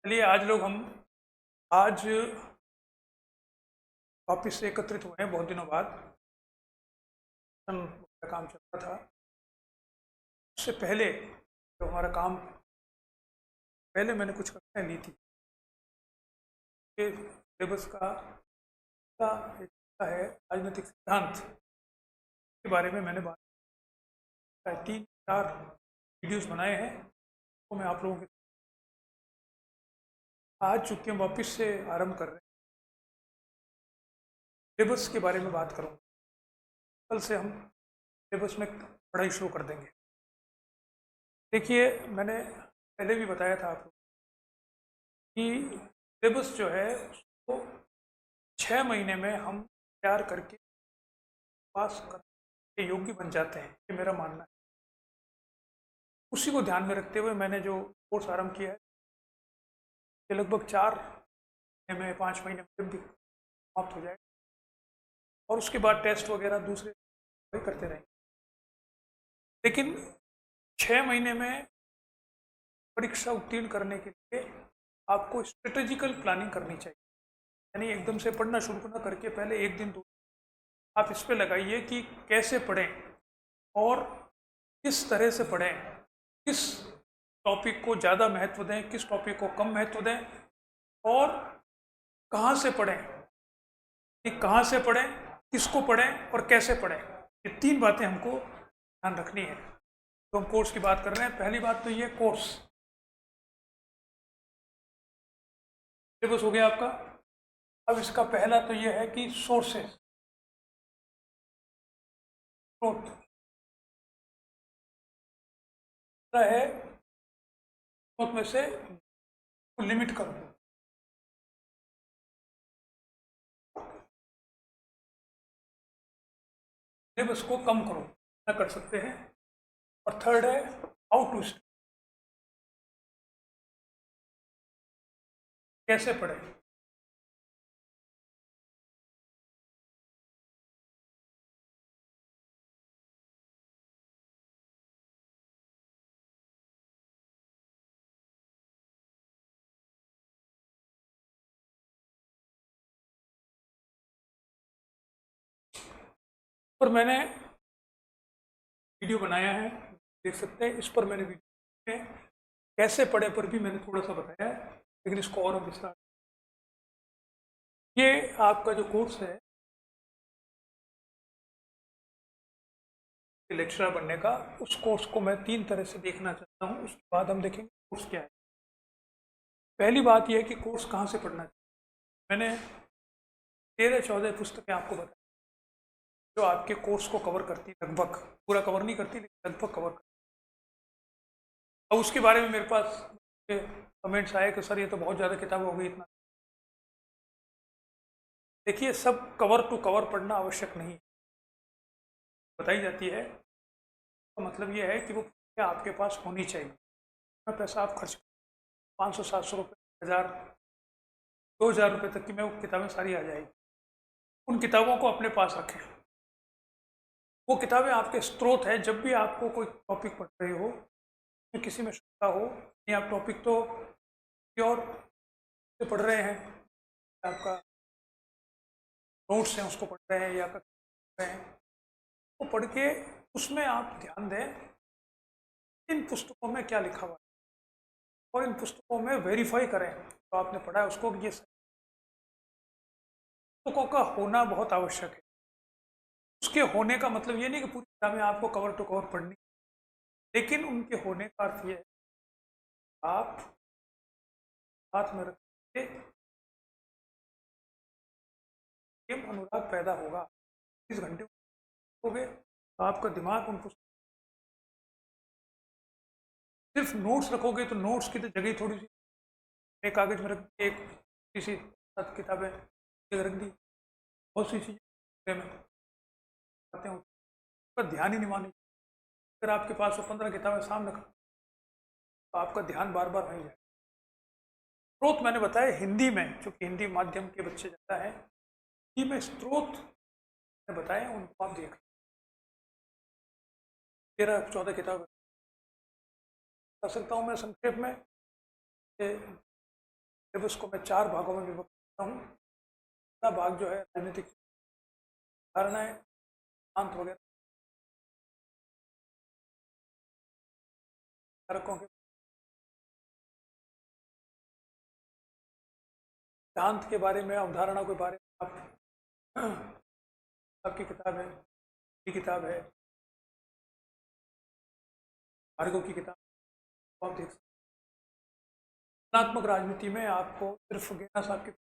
चलिए हम आज वापिस से एकत्रित हुए हैं बहुत दिनों बाद। का काम चल रहा था। उससे पहले जो हमारा काम पहले मैंने कुछ कक्षाएं ली थी। ये सिलेबस का एक हिस्सा है राजनीतिक सिद्धांत के बारे में। मैंने बात 3-4 वीडियोस बनाए हैं, तो मैं आप लोगों के आज चूँकि हम वापस से आरंभ कर रहे हैं, सिलेबस के बारे में बात करूँगा। कल से हम सिलेबस में पढ़ाई शुरू कर देंगे। देखिए, मैंने पहले भी बताया था आपको कि सिलेबस जो है उसको 6 महीने में हम तैयार करके पास करने के योग्य बन जाते हैं, ये मेरा मानना है। उसी को ध्यान में रखते हुए मैंने जो कोर्स आरंभ किया है, ये लगभग 4 महीने में 5 महीने में भी समाप्त हो जाएगा और उसके बाद टेस्ट वगैरह दूसरे वही करते रहेंगे। लेकिन 6 महीने में परीक्षा उत्तीर्ण करने के लिए आपको स्ट्रेटेजिकल प्लानिंग करनी चाहिए। यानी एकदम से पढ़ना शुरू न करके पहले 1 दिन 2 आप इस पे लगाइए कि कैसे पढ़ें और किस तरह से पढ़ें, किस टॉपिक को ज़्यादा महत्व दें, किस टॉपिक को कम महत्व दें और कहाँ से पढ़ें, कि कहाँ से पढ़ें, किसको पढ़ें और कैसे पढ़ें। ये 3 बातें हमको ध्यान रखनी है। तो हम कोर्स की बात कर रहे हैं। पहली बात तो ये कोर्स सिलेबस हो गया आपका। अब इसका पहला तो ये है कि सोर्सेस, स्रोत है, स्रोत में से लिमिट करो। सिलेबस को कम करो, ना कर सकते हैं। और थर्ड है हाउ टू स्टडी, कैसे पढ़ें। पर मैंने वीडियो बनाया है, देख सकते हैं। इस पर मैंने वीडियो में कैसे पढ़े पर भी मैंने थोड़ा सा बताया है, लेकिन इसको और विस्तार। ये आपका जो कोर्स है लेक्चरर बनने का, उस कोर्स को मैं 3 तरह से देखना चाहता हूँ। उसके बाद हम देखेंगे कोर्स क्या है। पहली बात यह है कि कोर्स कहाँ से पढ़ना चाहिए। मैंने 13-14 पुस्तकें आपको बताई जो आपके कोर्स को कवर करती, लगभग पूरा कवर नहीं करती लेकिन लगभग कवर करती। अब उसके बारे में मेरे पास कमेंट्स आए कि सर ये तो बहुत ज़्यादा किताब हो गई इतना। देखिए, सब कवर टू कवर पढ़ना आवश्यक नहीं बताई जाती है। तो मतलब ये है कि वो आपके पास होनी चाहिए। इतना पैसा आप खर्च 500-700 रुपये, 1000, 2000 रुपये तक की में वो किताबें सारी आ जाएगी। उन किताबों को अपने पास रखें। वो किताबें आपके स्रोत है। जब भी आपको कोई टॉपिक पढ़ रहे हो, किसी में शंका हो, नहीं आप टॉपिक तो प्योर से पढ़ रहे हैं, आपका नोट्स हैं उसको पढ़ रहे हैं या पढ़ रहे हैं, वो पढ़ के उसमें आप ध्यान दें इन पुस्तकों में क्या लिखा हुआ है और इन पुस्तकों में वेरीफाई करें तो आपने पढ़ा है उसको कि ये पुस्तकों का होना बहुत आवश्यक है। उसके होने का मतलब ये नहीं कि पूरी किताबें आपको कवर टू कवर पढ़नी, लेकिन उनके होने का अर्थ ये है आप हाथ में रख के अनुराग पैदा होगा। 30 घंटे हो गए तो आपका दिमाग उन पुस्तक, सिर्फ नोट्स रखोगे तो नोट्स की तो जगह थोड़ी सी एक कागज में रख, एक किसी 7 किताबें रख दी, बहुत सी चीज़ें में आते हैं पर ध्यान ही नहीं माने। अगर आपके पास वो 15 किताबें सामने तो आपका ध्यान बार बार वहीं जाए। स्रोत मैंने बताया हिंदी में, चूँकि हिंदी माध्यम के बच्चे ज़्यादा हैं, हिंदी में स्रोत मैंने बताए उनको आप देख 13-14 किताब कर सकता हूँ मैं संक्षेप में। फिर उसको मैं 4 भागों में विभक्त करता हूँ। पहला भाग जो है राजनीतिक धारणाएं, सिद्धांत वगैरह, कारकों के सिद्धांत के बारे में, अवधारणा के बारे में आप आपकी किताब है, की किताब है, कारकों की किताब, तो आप देख सकते हैं। रचनात्मक राजनीति में आपको सिर्फ गेना साहब की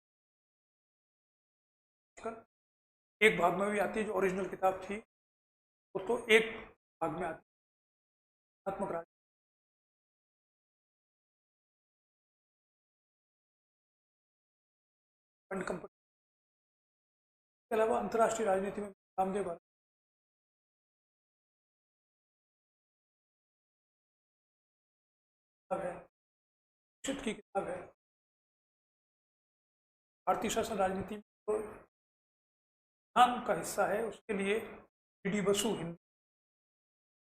एक भाग में भी आती है, जो ओरिजिनल किताब थी वो तो एक भाग में आती है, रचनात्मक राजनीति। फंड कंपनी के अलावा अंतर्राष्ट्रीय राजनीति में रामदेव भारत किताब है, दीक्षित की किताब है। भारतीय शासन राजनीति में तो ध्यान का हिस्सा है, उसके लिए डी बसु हिंदी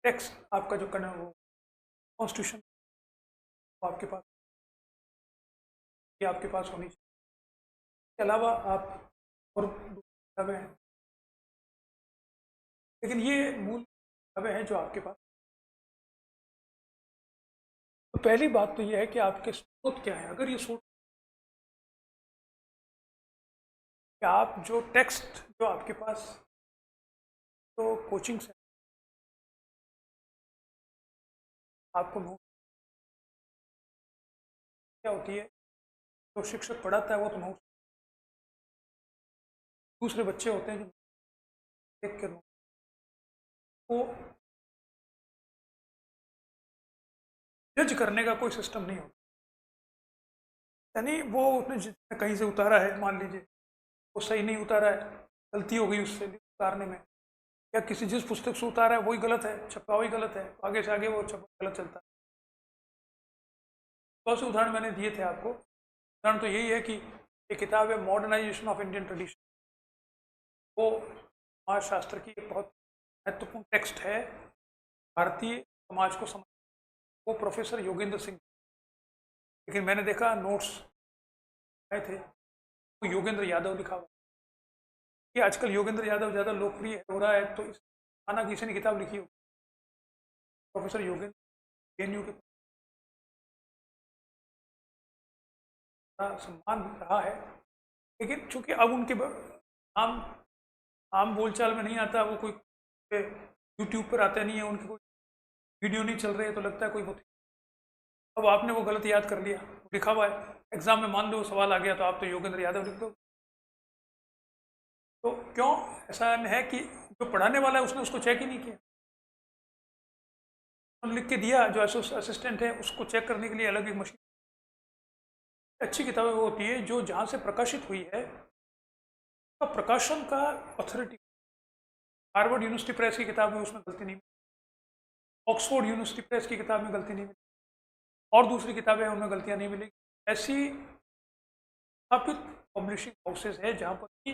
टेक्स्ट आपका जो करना वो कॉन्स्टिट्यूशन आपके पास, ये आपके पास होनी चाहिए। इसके अलावा आप और किताबें हैं, लेकिन ये मूल किताबें हैं जो आपके पास। तो पहली बात तो ये है कि आपके स्रोत क्या है। अगर ये स्रोत कि आप जो टेक्स्ट जो आपके पास तो कोचिंग से आपको नोट क्या होती है, जो शिक्षक पढ़ाता है वो तो नोट, दूसरे बच्चे होते हैं जो देख के नोट को जज करने का कोई सिस्टम नहीं होता। यानी वो उसने जितने कहीं से उतारा है, मान लीजिए वो सही नहीं उतारा है, गलती हो गई उससे उतारने में, या किसी जिस पुस्तक से उतारा है वही गलत है, छपा वही गलत है, तो आगे से आगे वो छपा गलत चलता है। बहुत से उदाहरण मैंने दिए थे आपको। उदाहरण तो यही है कि ये किताब है मॉडर्नाइजेशन ऑफ इंडियन ट्रेडिशन, वो समाजशास्त्र की एक बहुत महत्वपूर्ण टेक्स्ट है भारतीय समाज को समझ, वो प्रोफेसर योगेंद्र सिंह। लेकिन मैंने देखा नोट्स आए थे वो योगेंद्र यादव लिखा हुआ, कि आजकल योगेंद्र यादव ज़्यादा लोकप्रिय हो रहा है, तो इस माना किसी ने किताब लिखी हो, प्रोफेसर योगेंद्र JNU के सम्मान रहा है। लेकिन चूंकि अब उनके आम आम बोलचाल में नहीं आता, वो कोई यूट्यूब पर आते नहीं है, उनकी कोई वीडियो नहीं चल रही है, तो लगता है कोई बहुत, अब आपने वो गलत याद कर लिया, लिखा हुआ है एग्जाम में, मान लो सवाल आ गया तो आप तो योगेंद्र यादव लिख दो। तो क्यों ऐसा है कि जो पढ़ाने वाला है उसने उसको चेक ही नहीं किया, लिख के दिया, जो असिस्टेंट है उसको चेक करने के लिए अलग एक मशीन। अच्छी किताबें वो होती है जो जहाँ से प्रकाशित हुई है तो प्रकाशन का अथॉरिटी। हार्वर्ड यूनिवर्सिटी प्रेस की किताब में उसमें गलती नहीं मिली, ऑक्सफोर्ड यूनिवर्सिटी प्रेस की किताब में गलती नहीं मिली, और दूसरी किताबें उनमें गलतियाँ नहीं मिलेगी। ऐसी स्थापित पब्लिशिंग हाउसेज है जहाँ पर कि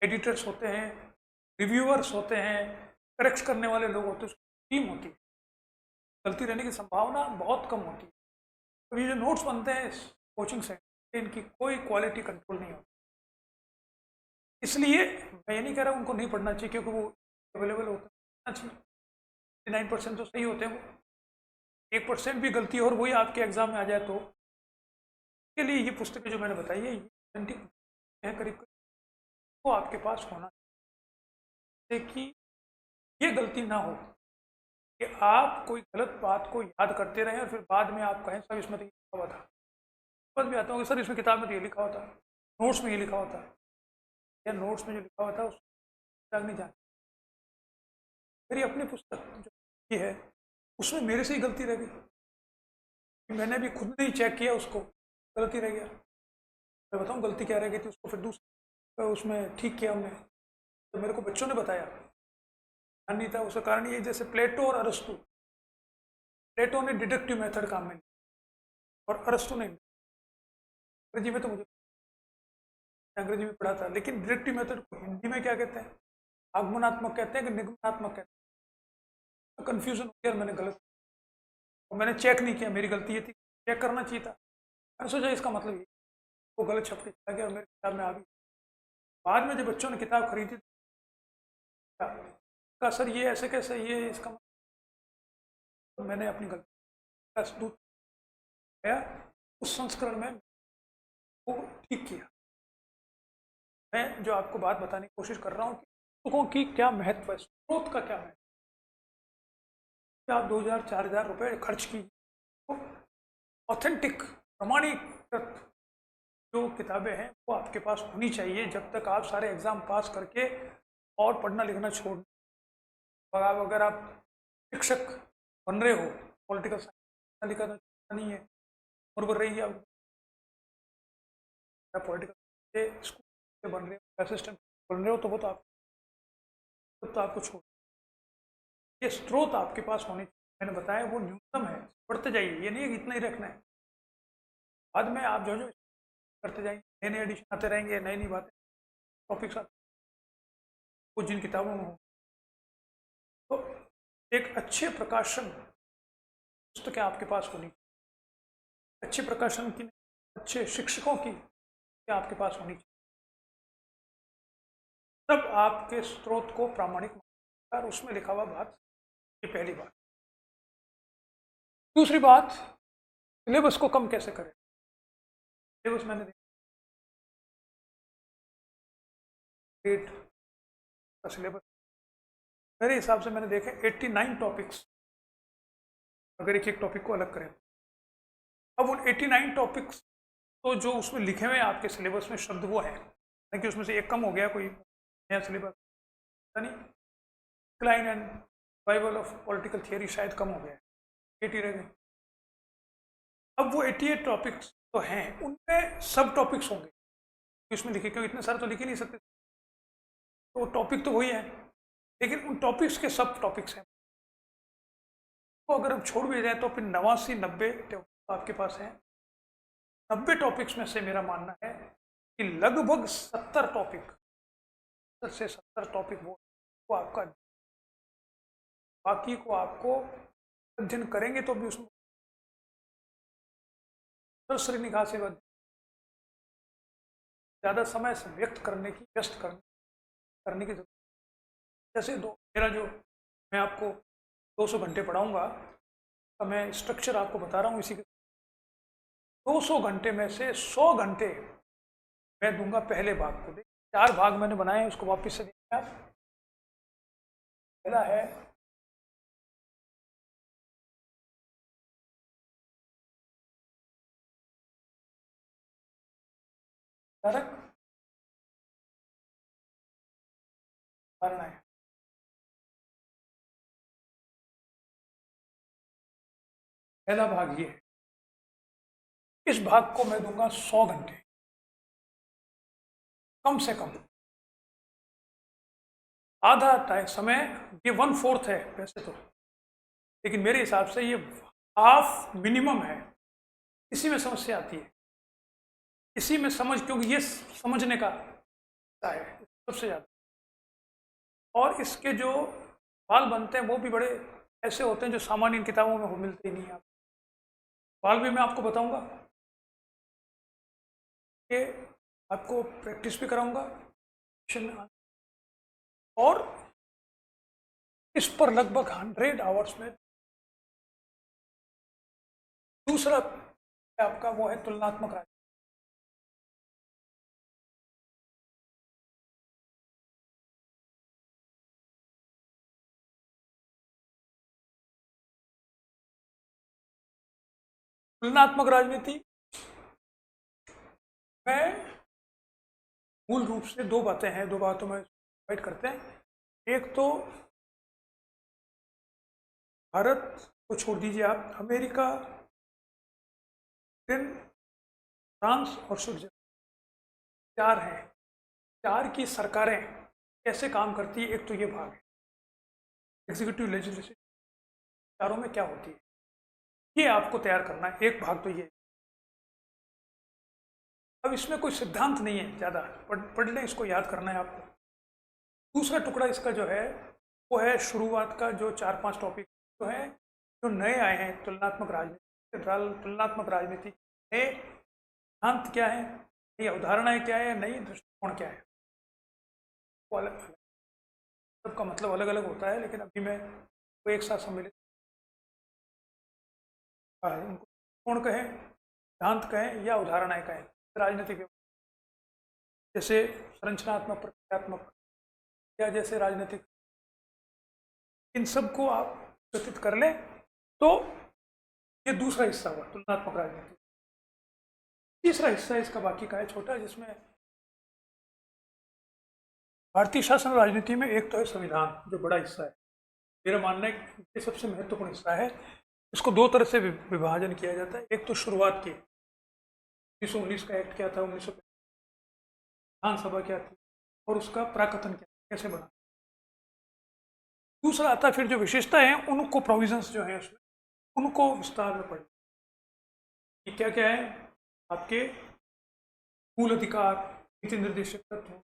एडिटर्स होते हैं, रिव्यूअर्स होते हैं, करेक्ट करने वाले लोग होते हैं, उसकी टीम होती है, गलती रहने की संभावना बहुत कम होती है। तो ये जो नोट्स बनते हैं कोचिंग से, इनकी कोई क्वालिटी कंट्रोल नहीं होती। इसलिए मैं ये नहीं कह रहा उनको नहीं पढ़ना चाहिए, क्योंकि वो अवेलेबल होता है, 9% तो सही होते हैं, वो 1% भी गलती और वही आपके एग्जाम में आ जाए, तो के लिए ये पुस्तकें जो मैंने बताई है ये करीब वो आपके पास होना चाहिए, कि ये गलती ना हो कि आप कोई गलत बात को याद करते रहें और फिर बाद में आप कहें सर इसमें तो ये लिखा हुआ था। बस भी आता हूँ कि सर इसमें किताब में तो ये लिखा होता, नोट्स में ये लिखा होता, या नोट्स में जो लिखा हुआ था उसको नहीं जाना। मेरी अपनी पुस्तक जो ये है उसमें मेरे से ही गलती रह गई, मैंने भी खुद नहीं चेक किया, उसको गलती रह गया। मैं बताऊँ गलती क्या रह गई थी, उसको फिर दूसरा उसमें ठीक किया हमने, तो मेरे को बच्चों ने बताया, ध्यान नहीं था। उसका कारण ये जैसे प्लेटो और अरस्तु, प्लेटो ने डिडक्टिव मेथड काम में लिया और अरस्तु ने अंग्रेजी में, तो मुझे अंग्रेजी में पढ़ा था, लेकिन डिडक्टिव मेथड को हिंदी में क्या कहते हैं, आगमनात्मक कहते हैं कि निगमनात्मक कहते हैं। तो कन्फ्यूजन हो गया, मैंने गलत, और मैंने चेक नहीं किया, मेरी गलती ये थी, चेक करना चाहिए था। मैंने सोचा इसका मतलब ये वो गलत छप के चला गया और मेरी किताब में आ गई। बाद में जब बच्चों ने किताब खरीदी कहा सर ये ऐसे कैसे, ये इसका तो मैंने अपनी गलती दूध गया उस संस्करण में वो ठीक किया। मैं जो आपको बात बताने की कोशिश कर रहा हूँ कि पुस्तकों की क्या महत्व है, स्रोत का क्या महत्व है। आप 2000-4000 रुपये खर्च की तो ऑथेंटिक प्रमाणीकृत जो किताबें हैं वो आपके पास होनी चाहिए। जब तक आप सारे एग्ज़ाम पास करके और पढ़ना लिखना छोड़, अगर आप शिक्षक बन रहे हो, पॉलिटिकल साइंस लिखा नहीं है और बन रही है आप पॉलिटिकल स्कूल बन रहे हो, असिस्टेंट बन रहे हो, तो वो तो आपको छोड़, ये स्रोत आपके पास होने चाहिए। मैंने बताया वो न्यूनतम है, पढ़ते जाइए, ये नहीं है कि इतना ही रखना है। बाद में आप जो करते जाएंगे, नए नए एडिशन आते रहेंगे, नई नई बातें टॉपिक्स आते, वो जिन किताबों में हो। तो एक अच्छे प्रकाशन पुस्तकें आपके पास होनी, अच्छे प्रकाशन की, अच्छे शिक्षकों की आपके पास होनी चाहिए, तब आपके स्रोत को प्रामाणिक और उसमें लिखा हुआ बात, ये पहली बात। दूसरी बात, सिलेबस को कम कैसे करें। सिलेबस मैंने देखा सिलेबस मेरे हिसाब से मैंने देखे 89 टॉपिक्स, अगर एक एक टॉपिक को अलग करें। अब उन 89 टॉपिक्स तो जो उसमें लिखे हुए आपके सिलेबस में शब्द वो हैं, कि उसमें से एक कम हो गया, कोई नया सिलेबस नहीं। Decline and revival of political theory शायद कम हो गया, 80 रह गए। अब वो 88 टॉपिक्स तो हैं, उनमें सब टॉपिक्स होंगे इसमें लिखे, क्योंकि इतने सारे तो लिख ही नहीं सकते, तो टॉपिक तो वही है, लेकिन उन टॉपिक्स के सब टॉपिक्स हैं। तो अगर हम छोड़ भी जाए तो फिर 89-90 आपके पास हैं। 90 टॉपिक्स में से मेरा मानना है कि लगभग 70 टॉपिक, 70 टॉपिक वो आपका, बाकी को आपको अध्ययन करेंगे तो भी उसमें सरसरी निगाह से ज़्यादा समय से व्यस्त करने की जरूरत। जैसे मेरा जो मैं आपको 200 घंटे पढ़ाऊंगा, तो मैं स्ट्रक्चर आपको बता रहा हूँ इसी के। 200 घंटे में से 100 घंटे मैं दूंगा पहले भाग को। 4 भाग मैंने बनाए हैं, उसको वापस से देखिए आप। पहला है तर्क धारणा है, पहला भाग ये है। इस भाग को मैं दूंगा 100 घंटे कम से कम, आधा टाइम समय, ये 1/4 है वैसे तो, लेकिन मेरे हिसाब से ये हाफ मिनिमम है। इसी में समस्या आती है, इसी में क्योंकि ये समझने का है सबसे ज़्यादा, और इसके जो सवाल बनते हैं वो भी बड़े ऐसे होते हैं जो सामान्य किताबों में मिलते ही नहीं। आप सवाल भी मैं आपको बताऊंगा, कि आपको प्रैक्टिस भी कराऊंगा, और इस पर लगभग 100 आवर्स में। दूसरा आपका वो है तुलनात्मक राजनीति। तुलनात्मक राजनीति में मूल रूप से दो बातें हैं, दो बातों में डिवाइड करते हैं। एक तो भारत को छोड़ दीजिए आप, अमेरिका, ब्रिटेन, फ्रांस और स्विट्जरलैंड, 4 हैं। 4 की सरकारें कैसे काम करती है, एक तो ये भाग है एग्जीक्यूटिव लेजिस्लेटिव, चारों में क्या होती है, ये आपको तैयार करना है। एक भाग तो ये। अब इसमें कोई सिद्धांत नहीं है ज़्यादा, पढ़ लें, इसको याद करना है आपको। दूसरा टुकड़ा इसका जो है वो है शुरुआत का, जो 4-5 टॉपिक जो है, जो नए आए हैं। तुलनात्मक राजनीति, तुलनात्मक राजनीति नए सिद्धांत क्या है, नई अवधारणाएं क्या है, नई दृष्टिकोण क्या है, वो अलग अलग, सबका मतलब अलग अलग होता है, लेकिन अभी मैं वो एक साथ सम्मिलित उनको दृष्टिकोण कहें, सिद्धांत कहें या उदाहरणाएं कहें, राजनीतिक जैसे संरचनात्मक, प्रक्रियात्मक या जैसे राजनीतिक, इन सब को आप व्यतीत कर लें तो ये दूसरा हिस्सा हुआ तुलनात्मक राजनीति। तीसरा हिस्सा इसका बाकी का है छोटा, जिसमें भारतीय शासन राजनीति में एक तो है संविधान जो बड़ा हिस्सा है, मेरा मानना है कि ये सबसे महत्वपूर्ण हिस्सा है। इसको दो तरह से विभाजन किया जाता है। एक तो शुरुआत की 1919 का एक्ट क्या था, 1950 विधानसभा क्या थी और उसका प्राकथन क्या, कैसे बना। दूसरा आता फिर जो विशेषता है उनको, प्रोविजंस जो है उसमें, उनको विस्तार में पढ़े कि क्या क्या है आपके मूल अधिकार, नीति निर्देशक तत्व,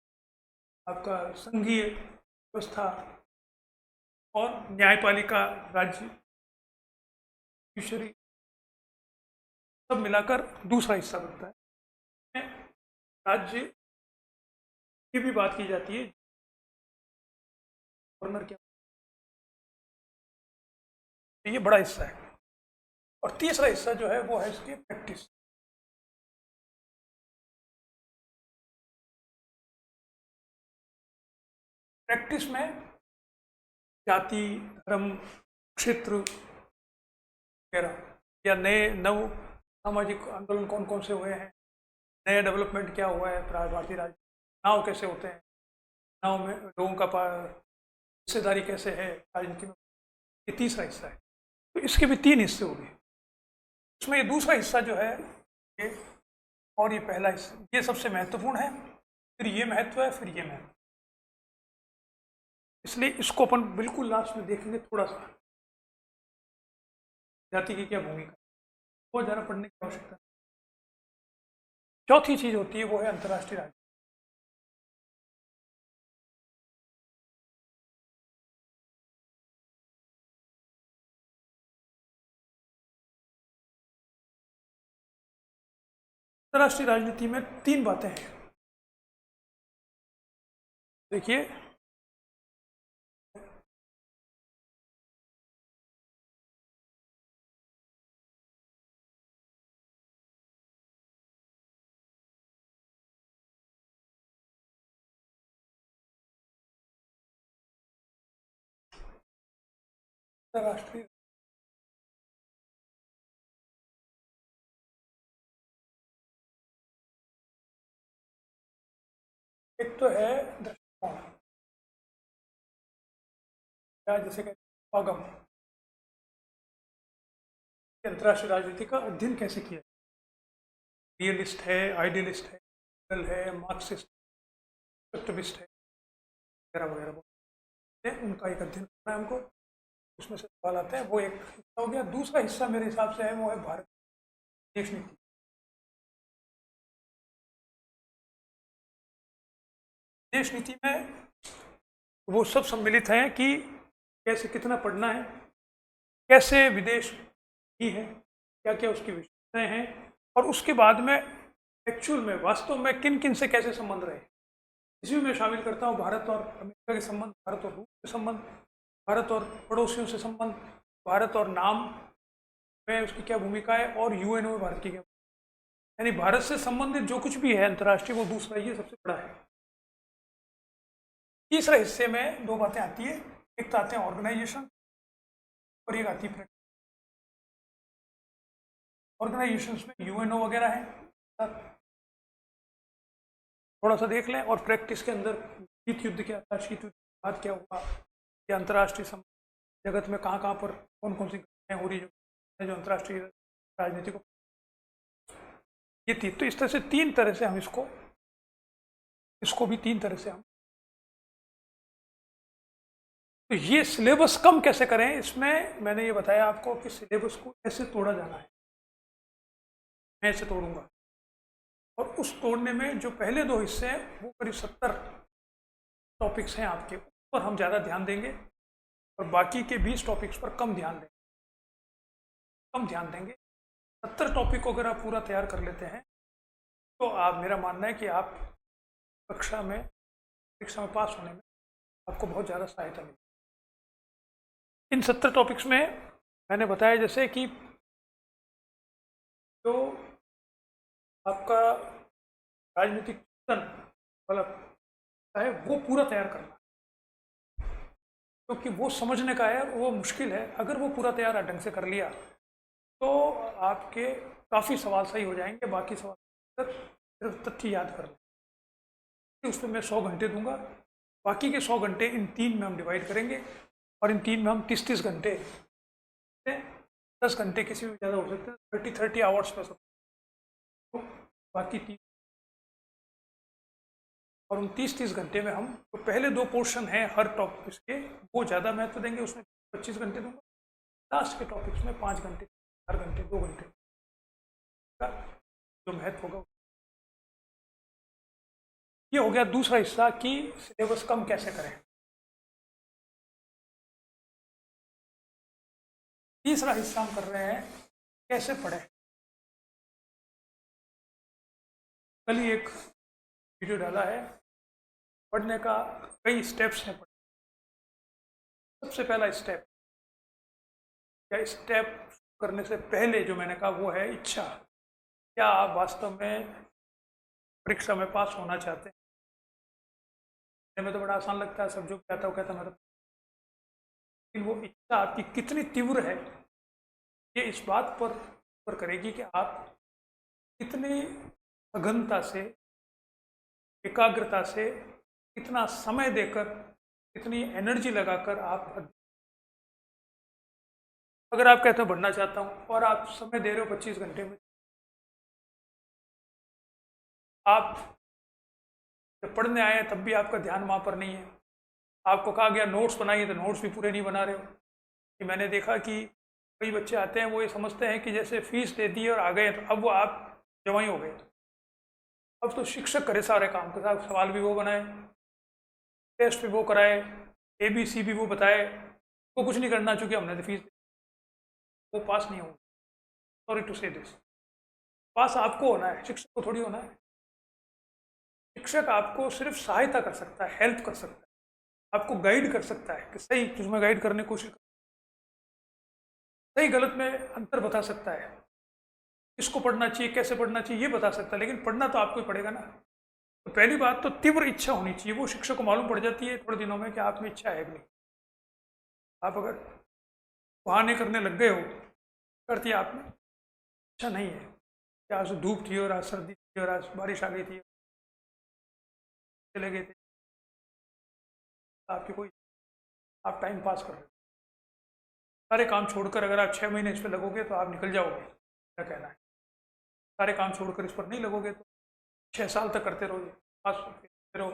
आपका संघीय व्यवस्था और न्यायपालिका, राज्य, जुडिशरी, सब मिलाकर दूसरा हिस्सा बनता है। राज्य की भी बात की जाती है, गवर्नर क्या, ये बड़ा हिस्सा है। और तीसरा हिस्सा जो है वो है इसकी प्रैक्टिस। प्रैक्टिस में जाति, धर्म, क्षेत्र वगैरह या नए नव सामाजिक आंदोलन कौन कौन से हुए हैं, नया डेवलपमेंट क्या हुआ है भारतीय राज्य, चुनाव कैसे होते हैं, चुनाव में लोगों का हिस्सेदारी कैसे है राजनीति में, ये तीसरा हिस्सा है। तो इसके भी तीन हिस्से हो गए। इसमें ये दूसरा हिस्सा जो है ये, और ये पहला हिस्सा, ये सबसे महत्वपूर्ण है, फिर ये महत्व है, फिर ये महत्व, इसलिए इसको अपन बिल्कुल लास्ट में देखेंगे थोड़ा सा। जाति की क्या भूमिका, बहुत ज़्यादा पढ़ने की आवश्यकता। चौथी चीज होती है वो है अंतर्राष्ट्रीय राजनीति। अंतर्राष्ट्रीय राजनीति में तीन बातें हैं। देखिए, अंतर्राष्ट्रीय एक तो है दृष्टिकोण, या जैसे कहते हैं आगम, अंतर्राष्ट्रीय राजनीति का अध्ययन कैसे किया, रियलिस्ट है, आइडियलिस्ट है, मार्क्सिस्ट, स्ट्रक्चरलिस्ट है, वगैरह वगैरह, उनका एक अध्ययन करना है हमको। उसमें से सवाल आते हैं, वो एक हिस्सा हो गया। दूसरा हिस्सा मेरे हिसाब से है वो है भारत देश नीति। देश नीति में वो सब सम्मिलित हैं कि कैसे, कितना पढ़ना है, कैसे विदेश ही है, क्या क्या उसकी विशेषताएं हैं, और उसके बाद में एक्चुअल में वास्तव में किन किन से कैसे संबंध रहे। इसमें मैं शामिल करता हूँ भारत और अमेरिका के संबंध, भारत और रूस के संबंध, भारत और पड़ोसियों से संबंध, भारत और नाम में उसकी क्या भूमिका है, और यूएनओ में भारत की क्या, यानी भारत से संबंधित जो कुछ भी है अंतर्राष्ट्रीय, वो दूसरा, ये सबसे बड़ा है। तीसरे हिस्से में दो बातें आती है, एक तो आते हैं ऑर्गेनाइजेशन और एक आती है प्रैक्टिस। ऑर्गेनाइजेशंस में यूएनओ वगैरह है, थोड़ा सा देख लें, और प्रैक्टिस के अंदर शीत युद्ध क्या था, शीत युद्ध के बाद क्या हुआ, या अंतर्राष्ट्रीय जगत में कहाँ कहाँ पर कौन कौन सी घटनाएं हो रही जो अंतर्राष्ट्रीय राजनीति को, ये तो इस तरह से तीन तरह से हम इसको भी तीन तरह से हम, तो ये सिलेबस कम कैसे करें, इसमें मैंने ये बताया आपको कि सिलेबस को कैसे तोड़ा जाना है। मैं इसे तोड़ूंगा, और उस तोड़ने में जो पहले दो हिस्से हैं वो करीब 70 टॉपिक्स हैं आपके, उस पर हम ज़्यादा ध्यान देंगे, और बाकी के 20 टॉपिक्स पर कम ध्यान देंगे। 70 टॉपिक को अगर आप पूरा तैयार कर लेते हैं तो आप, मेरा मानना है कि आप कक्षा में, परीक्षा में पास होने में आपको बहुत ज़्यादा सहायता मिलेगी। इन 70 टॉपिक्स में मैंने बताया जैसे कि जो आपका राजनीतिक चिंतन मतलब है वो पूरा तैयार करना, क्योंकि वो समझने का है, वो मुश्किल है। अगर वो पूरा तैयार ढंग से कर लिया तो आपके काफ़ी सवाल सही हो जाएंगे। बाकी सवाल सिर्फ तथ्य याद कर लें, उस पर मैं 100 घंटे दूंगा। बाकी के 100 घंटे इन 3 में हम डिवाइड करेंगे और इन 3 में हम 30-30 घंटे, 10 घंटे किसी में ज़्यादा हो सकते हैं, 30 आवर्स में सब। तो बाकी 3 और उन 30-30 घंटे में हम तो पहले 2 पोर्शन हैं हर टॉपिक्स के, वो ज़्यादा महत्व देंगे, उसमें 25 घंटे दूंगा। लास्ट के टॉपिक्स में 5 घंटे, 4 घंटे, 2 घंटे का जो महत्व होगा। ये हो गया दूसरा हिस्सा कि सिलेबस कम कैसे करें। तीसरा हिस्सा हम कर रहे हैं कैसे पढ़ें। कल ही एक वीडियो डाला है, पढ़ने का कई स्टेप्स हैं। सबसे पहला स्टेप, या स्टेप करने से पहले जो मैंने कहा वो है इच्छा। क्या आप वास्तव में परीक्षा में पास होना चाहते हैं? में तो बड़ा आसान लगता है, सब जो कहता है वो कहता है, लेकिन वो इच्छा आपकी कितनी तीव्र है ये इस बात पर करेगी कि आप कितनी सघनता से, एकाग्रता से, कितना समय देकर, कितनी एनर्जी लगाकर आप, अगर आप कहते हो बढ़ना चाहता हूँ और आप समय दे रहे हो 25 घंटे में, आप जब पढ़ने आए हैं तब भी आपका ध्यान वहाँ पर नहीं है। आपको कहा गया नोट्स बनाइए तो नोट्स भी पूरे नहीं बना रहे हो। कि मैंने देखा कि कई बच्चे आते हैं वो ये समझते हैं कि जैसे फीस दे दी और आ गए तो अब वो आप जवाई हो गए। अब तो शिक्षक करे सारे काम के साथ, सवाल भी वो बनाए, टेस्ट भी वो कराए, ABC भी वो बताए, वो कुछ नहीं करना चूंकि हमने तो फीस, वो पास नहीं होगा। सॉरी टू से दिस, पास आपको होना है, शिक्षक को थोड़ी होना है। शिक्षक आपको सिर्फ सहायता कर सकता है, हेल्प कर सकता है, आपको गाइड कर सकता है कि सही तुझमें गाइड करने की कोशिश कर, सही गलत में अंतर बता सकता है, किसको पढ़ना चाहिए, कैसे पढ़ना चाहिए ये बता सकता है, लेकिन पढ़ना तो आपको ही पड़ेगा ना। तो पहली बात तो तीव्र इच्छा होनी चाहिए। वो शिक्षक को मालूम पड़ जाती है थोड़े दिनों में कि आप में इच्छा है कि नहीं। आप अगर बहाने करने लग गए हो, करती आप में इच्छा नहीं है कि आज धूप थी और आज सर्दी थी और आज बारिश आ गई थी, चले गए थे, आपकी कोई, आप टाइम पास कर रहे हो। सारे काम छोड़कर अगर आप 6 महीने इस पर लगोगे तो आप निकल जाओगे, क्या कहना है। सारे काम छोड़कर इस पर नहीं लगोगे तो 6 साल तक करते रहोगे, पास होते रहो।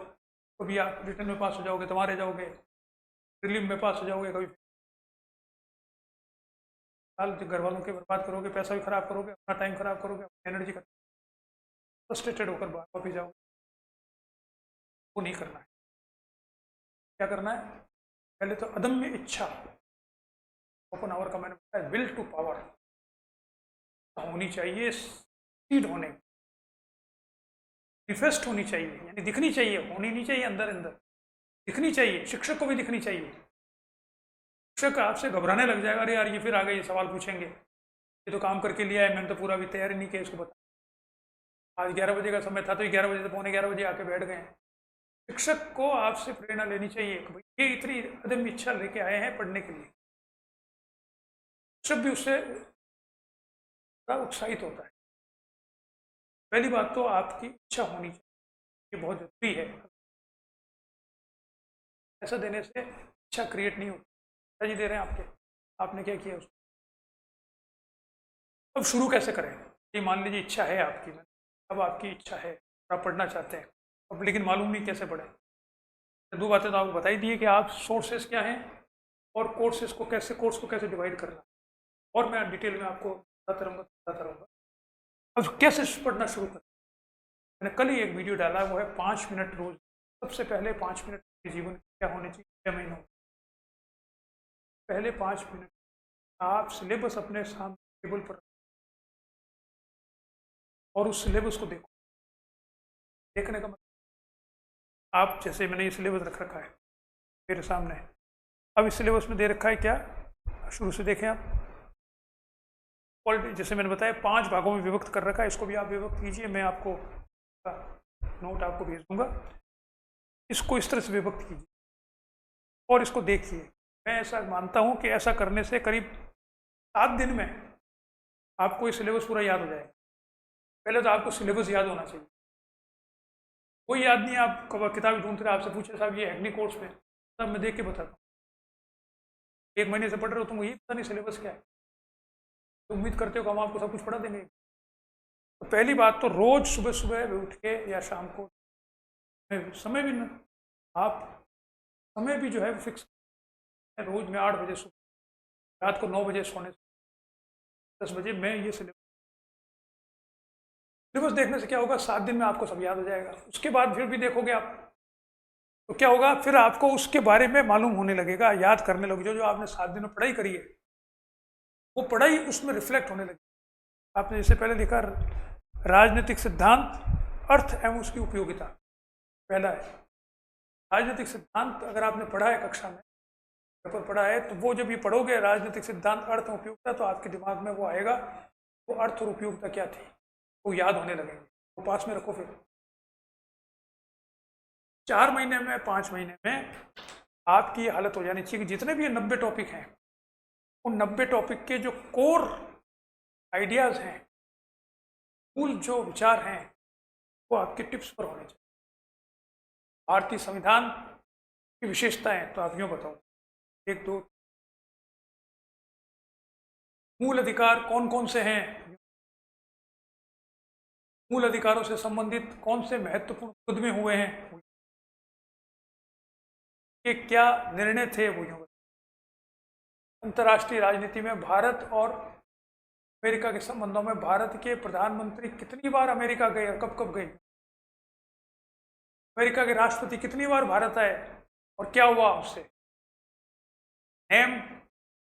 कभी आप रिटर्न में पास हो जाओगे, तुम्हारे जाओगे, प्रीलिम में पास हो जाओगे, कभी साल घर वालों के बर्बाद करोगे, पैसा भी खराब करोगे, अपना टाइम खराब करोगे, अपनी एनर्जी खराब, फ्रस्ट्रेटेड होकर वापस जाओगे। वो नहीं करना है। क्या करना है? पहले तो अदम्य इच्छा, ओपन आवर का मैंने बताया, विल टू पावर होनी चाहिए, सीड होने, रिफेस्ट होनी चाहिए, यानी दिखनी चाहिए, होनी नहीं चाहिए, अंदर अंदर दिखनी चाहिए। शिक्षक को भी दिखनी चाहिए। शिक्षक आपसे घबराने लग जाएगा, अरे यार ये फिर आ गए, ये सवाल पूछेंगे, ये तो काम करके लिया है, मैंने तो पूरा भी तैयारी नहीं किया, इसको बता। आज 11 बजे का समय था तो 11 बजे से पौने 11 बजे आके बैठ गए। शिक्षक को आपसे प्रेरणा लेनी चाहिए कि भाई ये इतनी अदम्य इच्छा लेके आए हैं पढ़ने के लिए, शिक्षक भी उससे उत्साहित होता है। पहली बात तो आपकी इच्छा होनी चाहिए, ये बहुत जरूरी है। ऐसा देने से इच्छा क्रिएट नहीं होती। जी दे रहे हैं आपके, आपने क्या किया उसको। अब शुरू कैसे करें? ये मान लीजिए इच्छा है आपकी, अब आपकी इच्छा है, आप पढ़ना चाहते हैं, अब लेकिन मालूम नहीं कैसे पढ़ें। तो 2 बातें तो आपको बताई दी है कि आप सोर्सेस क्या हैं और कोर्सेज को कैसे, कोर्स को कैसे डिवाइड करना, और मैं डिटेल में आपको बताता रहूँगा। अब कैसे पढ़ना शुरू करें? मैंने कल ही एक वीडियो डाला, वो है 5 मिनट रोज। सबसे पहले 5 मिनट के जीवन क्या होने चाहिए 6 महीनों में। पहले 5 मिनट आप सिलेबस अपने सामने टेबल पर और उस सिलेबस को देखो। देखने का मतलब, आप जैसे मैंने ये सिलेबस रख रखा है मेरे सामने, अब इस सिलेबस में दे रखा है क्या, शुरू से देखें आप। पॉलिटी जैसे मैंने बताया 5 भागों में विभक्त कर रखा है, इसको भी आप विभक्त कीजिए, मैं आपको नोट आपको भेज दूंगा। इसको इस तरह से विभक्त कीजिए और इसको देखिए। मैं ऐसा मानता हूँ कि ऐसा करने से करीब 7 दिन में आपको ये सिलेबस पूरा याद हो जाएगा। पहले तो आपको सिलेबस याद होना चाहिए, कोई याद नहीं, आप किताब ढूंढते रहे, आपसे पूछे साहब ये एग्नी कोर्स में, तब मैं देख के बताता हूँ। 1 महीने से पढ़ रहे हो, तुमको ये पता नहीं सिलेबस क्या है, तो उम्मीद करते हो कि हम आपको सब कुछ पढ़ा देंगे। तो पहली बात तो रोज सुबह सुबह उठ के या शाम को, समय भी न, आप समय भी जो है फिक्स, रोज में 8 बजे सुबह, रात को 9 बजे सोने से 10 बजे मैं ये सिलेबस देखने से क्या होगा, 7 दिन में आपको सब याद हो जाएगा। उसके बाद फिर भी देखोगे आप तो क्या होगा, फिर आपको उसके बारे में मालूम होने लगेगा, याद करने लगेगा, जो आपने 7 दिन में पढ़ाई करी है वो पढ़ाई उसमें रिफ्लेक्ट होने लगेगी। आपने जैसे पहले लिखा राजनीतिक सिद्धांत, अर्थ एवं उसकी उपयोगिता, पहला है राजनीतिक सिद्धांत। अगर आपने पढ़ा है कक्षा में, पेपर पढ़ा है, तो वो जब ये पढ़ोगे राजनीतिक सिद्धांत, अर्थ और उपयोगिता, तो आपके दिमाग में वो आएगा, वो अर्थ और उपयोगिता क्या थी, वो याद होने लगेंगे, वो पास में रखो। फिर 4 महीने में, 5 महीने में आपकी हालत हो जानी चाहिए कि जितने भी 90 टॉपिक हैं, उन 90 टॉपिक के जो कोर आइडियाज हैं, मूल जो विचार हैं, वो आपके टिप्स पर होने चाहिए। भारतीय संविधान की विशेषताएं तो आप यूँ बताओ, 1 2, मूल अधिकार कौन कौन से हैं, मूल अधिकारों से संबंधित कौन से महत्वपूर्ण मुकदमे हुए हैं, ये क्या निर्णय थे, वो यूँ। अंतर्राष्ट्रीय राजनीति में भारत और अमेरिका के संबंधों में भारत के प्रधानमंत्री कितनी बार अमेरिका गए और कब कब गए, अमेरिका के राष्ट्रपति कितनी बार भारत आए और क्या हुआ उससे, नेम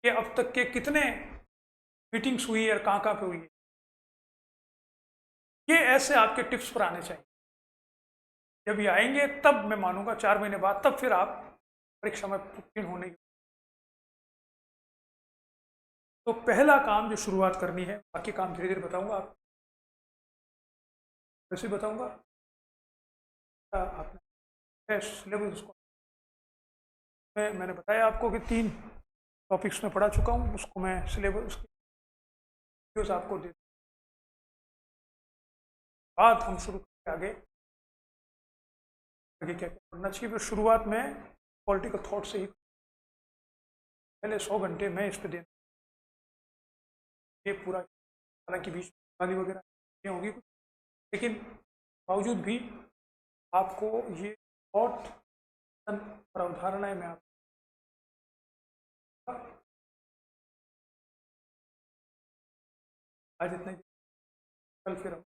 के अब तक के कितने मीटिंग्स हुई और कहाँ कहाँ पे हुई है। ये ऐसे आपके टिप्स पर आने चाहिए। जब ये आएंगे तब मैं मानूंगा 4 महीने बाद, तब फिर आप परीक्षा में उत्तीर्ण होने की। तो पहला काम जो शुरुआत करनी है, बाकी काम धीरे धीरे बताऊंगा, आप वैसे बताऊंगा, आपने सिलेबस उसको मैंने बताया आपको कि 3 टॉपिक्स में पढ़ा चुका हूँ, उसको मैं सिलेबस वीडियोस आपको दे बाद हम शुरू करके आगे क्या क्या पढ़ना चाहिए। फिर शुरुआत में पॉलिटिकल थॉट से ही, पहले 100 घंटे मैं इस पर देना, ये पूरा, हालांकि बीच गाली वगैरह नहीं होगी कुछ, लेकिन बावजूद भी आपको ये थॉट और अवधारणाएं मैं आप आज इतना ही, कल फिर हम